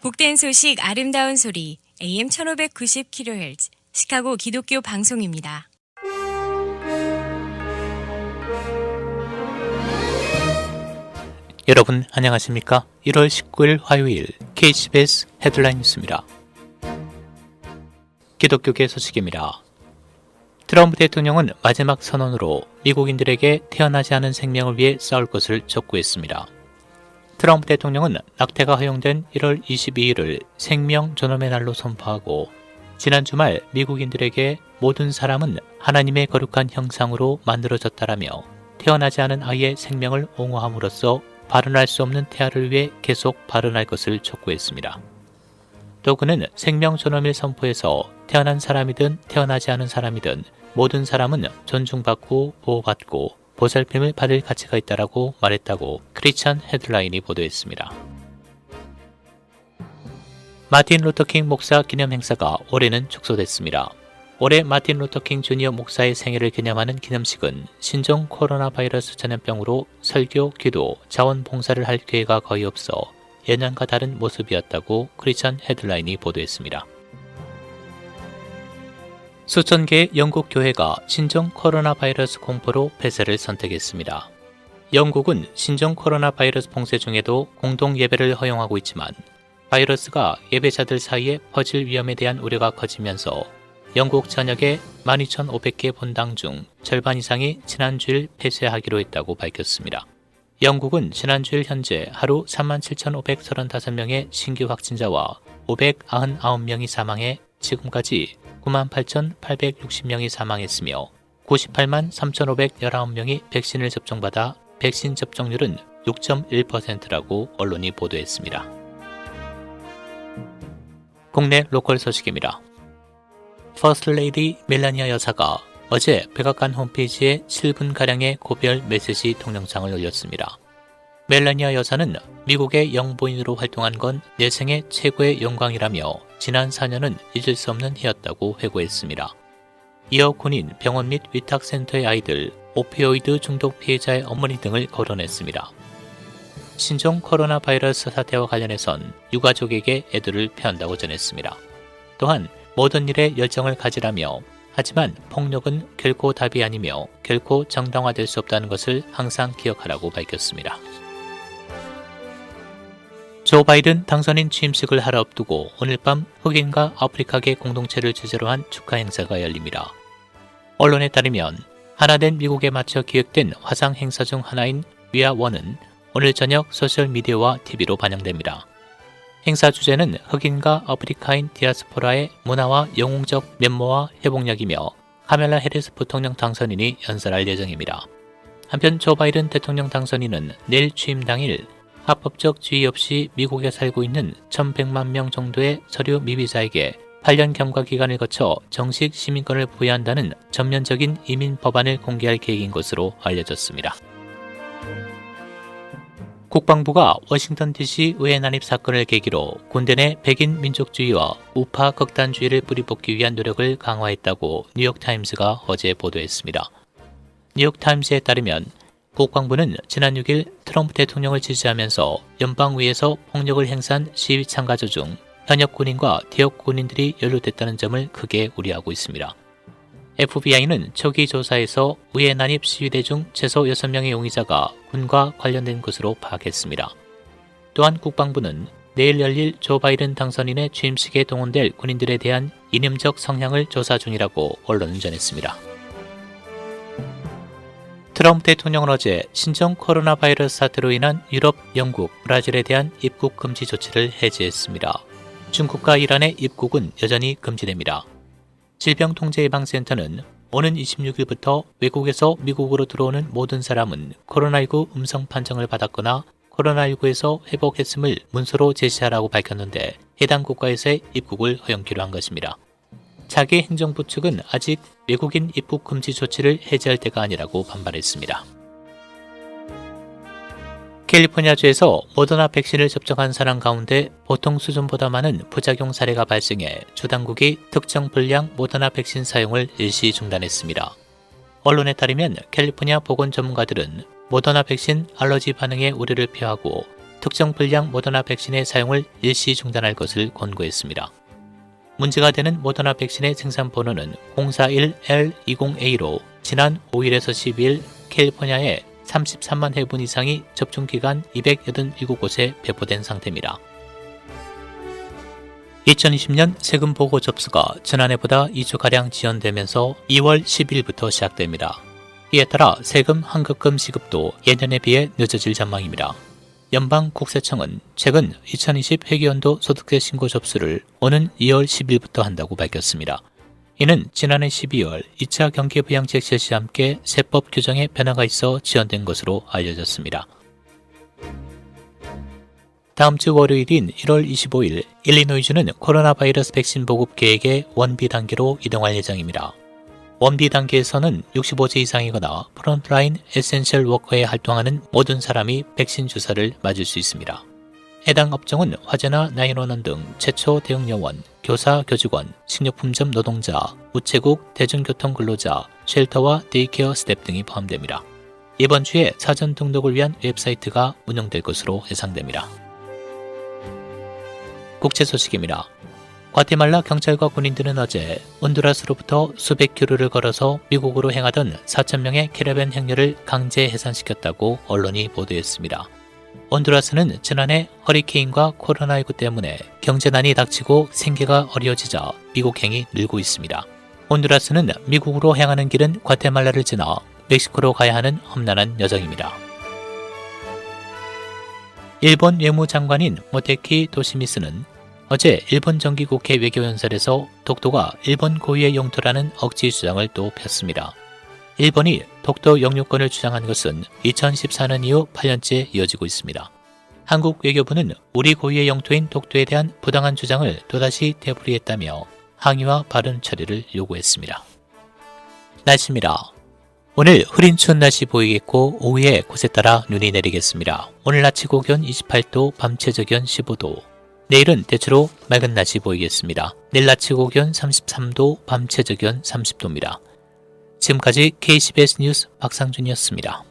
복된 소식 아름다운 소리 AM 1590kHz 시카고 기독교 방송입니다. 여러분 안녕하십니까? 1월 19일 화요일 KCBS 헤드라인 뉴스입니다. 기독교계 소식입니다. 트럼프 대통령은 마지막 선언으로 미국인들에게 태어나지 않은 생명을 위해 싸울 것을 촉구했습니다. 트럼프 대통령은 낙태가 허용된 1월 22일을 생명 존엄의 날로 선포하고 지난 주말 미국인들에게 모든 사람은 하나님의 거룩한 형상으로 만들어졌다라며 태어나지 않은 아이의 생명을 옹호함으로써 발언할 수 없는 태아를 위해 계속 발언할 것을 촉구했습니다. 또 그는 생명 존엄일 선포에서 태어난 사람이든 태어나지 않은 사람이든 모든 사람은 존중받고 보호받고 보살핌을 받을 가치가 있다라고 말했다고 크리스천 헤드라인이 보도했습니다. 마틴 루터킹 목사 기념 행사가 올해는 축소됐습니다. 올해 마틴 루터킹 주니어 목사의 생일을 기념하는 기념식은 신종 코로나 바이러스 전염병으로 설교, 기도, 자원봉사를 할 기회가 거의 없어 예년과 다른 모습이었다고 크리스천 헤드라인이 보도했습니다. 수천 개의 영국 교회가 신종 코로나 바이러스 공포로 폐쇄를 선택했습니다. 영국은 신종 코로나 바이러스 봉쇄 중에도 공동 예배를 허용하고 있지만 바이러스가 예배자들 사이에 퍼질 위험에 대한 우려가 커지면서 영국 전역의 12,500개 본당 중 절반 이상이 지난주일 폐쇄하기로 했다고 밝혔습니다. 영국은 지난주일 현재 하루 37,535명의 신규 확진자와 599명이 사망해 지금까지 98,860명이 사망했으며 98만 3,519명이 백신을 접종받아 백신 접종률은 6.1%라고 언론이 보도했습니다. 국내 로컬 소식입니다. 퍼스트 레이디 멜라니아 여사가 어제 백악관 홈페이지에 7분가량의 고별 메시지 동영상을 올렸습니다. 멜라니아 여사는 미국의 영부인으로 활동한 건 내 생애 최고의 영광이라며 지난 4년은 잊을 수 없는 해였다고 회고했습니다. 이어 군인, 병원 및 위탁센터의 아이들, 오피오이드 중독 피해자의 어머니 등을 거론했습니다. 신종 코로나 바이러스 사태와 관련해선 유가족에게 애도를 표한다고 전했습니다. 또한 모든 일에 열정을 가지라며 하지만 폭력은 결코 답이 아니며 결코 정당화될 수 없다는 것을 항상 기억하라고 밝혔습니다. 조 바이든 당선인 취임식을 하루 앞두고 오늘 밤 흑인과 아프리카계 공동체를 주제로 한 축하 행사가 열립니다. 언론에 따르면 하나된 미국에 맞춰 기획된 화상 행사 중 하나인 위아1은 오늘 저녁 소셜미디어와 TV로 반영됩니다. 행사 주제는 흑인과 아프리카인 디아스포라의 문화와 영웅적 면모와 회복력이며 카멜라 해리스 부통령 당선인이 연설할 예정입니다. 한편 조 바이든 대통령 당선인은 내일 취임 당일 합법적 지위 없이 미국에 살고 있는 1,100만 명 정도의 서류 미비자에게 8년 경과 기간을 거쳐 정식 시민권을 부여한다는 전면적인 이민 법안을 공개할 계획인 것으로 알려졌습니다. 국방부가 워싱턴 DC 의회 난입 사건을 계기로 군대 내 백인 민족주의와 우파 극단주의를 뿌리뽑기 위한 노력을 강화했다고 뉴욕타임스가 어제 보도했습니다. 뉴욕타임스에 따르면 국방부는 지난 6일 트럼프 대통령을 지지하면서 연방위에서 폭력을 행사한 시위 참가자 중 현역 군인과 퇴역 군인들이 연루됐다는 점을 크게 우려하고 있습니다. FBI는 초기 조사에서 의회 난입 시위대 중 최소 6명의 용의자가 군과 관련된 것으로 파악했습니다. 또한 국방부는 내일 열릴 조 바이든 당선인의 취임식에 동원될 군인들에 대한 이념적 성향을 조사 중이라고 언론은 전했습니다. 트럼프 대통령은 어제 신종 코로나 바이러스 사태로 인한 유럽, 영국, 브라질에 대한 입국 금지 조치를 해제했습니다. 중국과 이란의 입국은 여전히 금지됩니다. 질병통제예방센터는 오는 26일부터 외국에서 미국으로 들어오는 모든 사람은 코로나19 음성 판정을 받았거나 코로나19에서 회복했음을 문서로 제시하라고 밝혔는데 해당 국가에서의 입국을 허용키로 한 것입니다. 차기 행정부 측은 아직 외국인 입국 금지 조치를 해제할 때가 아니라고 반발했습니다. 캘리포니아주에서 모더나 백신을 접종한 사람 가운데 보통 수준보다 많은 부작용 사례가 발생해 주 당국이 특정 분량 모더나 백신 사용을 일시 중단했습니다. 언론에 따르면 캘리포니아 보건 전문가들은 모더나 백신 알러지 반응에 우려를 표하고 특정 분량 모더나 백신의 사용을 일시 중단할 것을 권고했습니다. 문제가 되는 모더나 백신의 생산 번호는 041L20A로 지난 5일에서 12일 캘리포니아에 33만 회분 이상이 접종기간 287곳에 배포된 상태입니다. 2020년 세금 보고 접수가 지난해보다 2조가량 지연되면서 2월 10일부터 시작됩니다. 이에 따라 세금 환급금 지급도 예년에 비해 늦어질 전망입니다. 연방국세청은 최근 2020 회계연도 소득세 신고 접수를 오는 2월 10일부터 한다고 밝혔습니다. 이는 지난해 12월 2차 경기부양책 실시와 함께 세법 규정에 변화가 있어 지연된 것으로 알려졌습니다. 다음 주 월요일인 1월 25일 일리노이주는 코로나 바이러스 백신 보급 계획의 원비 단계로 이동할 예정입니다. 원비 단계에서는 65세 이상이거나 프론트라인 에센셜 워커에 활동하는 모든 사람이 백신 주사를 맞을 수 있습니다. 해당 업종은 화재나 911 등 최초 대응 요원, 교사, 교직원, 식료품점 노동자, 우체국, 대중교통 근로자, 쉘터와 데이케어 스텝 등이 포함됩니다. 이번 주에 사전 등록을 위한 웹사이트가 운영될 것으로 예상됩니다. 국제 소식입니다. 과테말라 경찰과 군인들은 어제 온두라스로부터 수백 킬로를 걸어서 미국으로 향하던 4,000명의 캐러밴 행렬을 강제 해산시켰다고 언론이 보도했습니다. 온두라스는 지난해 허리케인과 코로나19 때문에 경제난이 닥치고 생계가 어려워지자 미국행이 늘고 있습니다. 온두라스는 미국으로 향하는 길은 과테말라를 지나 멕시코로 가야 하는 험난한 여정입니다. 일본 외무장관인 모테키 도시미스는 어제 일본 정기국회 외교연설에서 독도가 일본 고유의 영토라는 억지 주장을 또 폈습니다. 일본이 독도 영유권을 주장한 것은 2014년 이후 8년째 이어지고 있습니다. 한국 외교부는 우리 고유의 영토인 독도에 대한 부당한 주장을 또다시 되풀이했다며 항의와 바른 처리를 요구했습니다. 날씨입니다. 오늘 흐린 추운 날씨 보이겠고 오후에 곳에 따라 눈이 내리겠습니다. 오늘 낮 최고 기온 28도, 밤 최저 기온 15도. 내일은 대체로 맑은 날씨 보이겠습니다. 내일 낮 최고 기온 33도, 밤 최저 기온 30도입니다. 지금까지 KCBS 뉴스 박상준이었습니다.